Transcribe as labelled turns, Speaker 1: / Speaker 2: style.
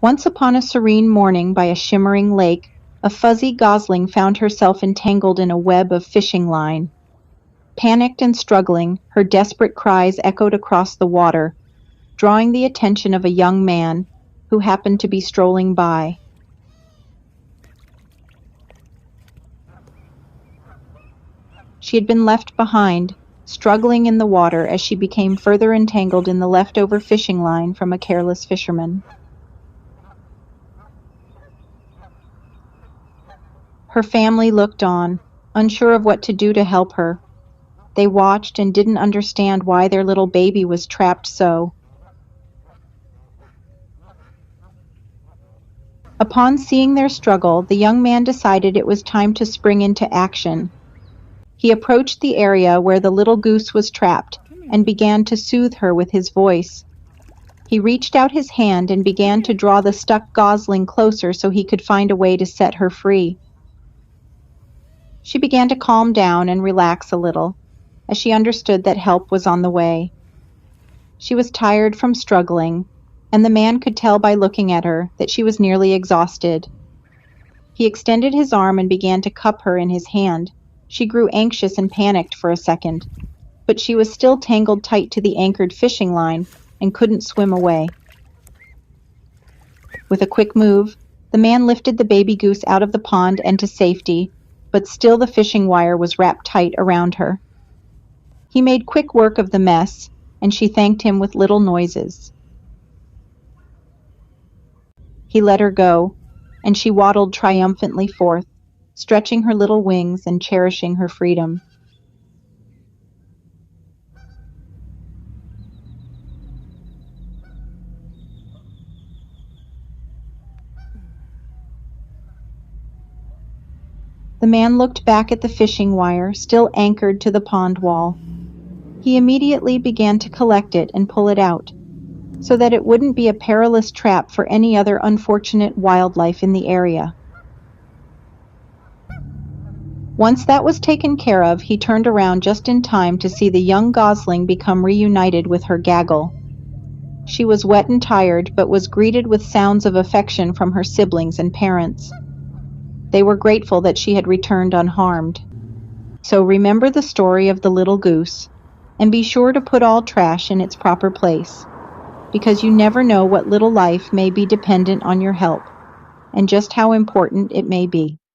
Speaker 1: Once upon a serene morning by a shimmering lake, a fuzzy gosling found herself entangled in a web of fishing line. Panicked and struggling, her desperate cries echoed across the water, drawing the attention of a young man who happened to be strolling by. She had been left behind, struggling in the water as she became further entangled in the leftover fishing line from a careless fisherman. Her family looked on, unsure of what to do to help her. They watched and didn't understand why their little baby was trapped so. Upon seeing their struggle, the young man decided it was time to spring into action. He approached the area where the little goose was trapped and began to soothe her with his voice. He reached out his hand and began to draw the stuck gosling closer so he could find a way to set her free. She began to calm down and relax a little, as she understood that help was on the way. She was tired from struggling, and the man could tell by looking at her that she was nearly exhausted. He extended his arm and began to cup her in his hand. She grew anxious and panicked for a second, but she was still tangled tight to the anchored fishing line and couldn't swim away. With a quick move, the man lifted the baby goose out of the pond and to safety, but still the fishing wire was wrapped tight around her. He made quick work of the mess, and she thanked him with little noises. He let her go, and she waddled triumphantly forth, stretching her little wings and cherishing her freedom. The man looked back at the fishing wire, still anchored to the pond wall. He immediately began to collect it and pull it out, so that it wouldn't be a perilous trap for any other unfortunate wildlife in the area. Once that was taken care of, he turned around just in time to see the young gosling become reunited with her gaggle. She was wet and tired, but was greeted with sounds of affection from her siblings and parents. They were grateful that she had returned unharmed. So remember the story of the little goose, and be sure to put all trash in its proper place, because you never know what little life may be dependent on your help, and just how important it may be.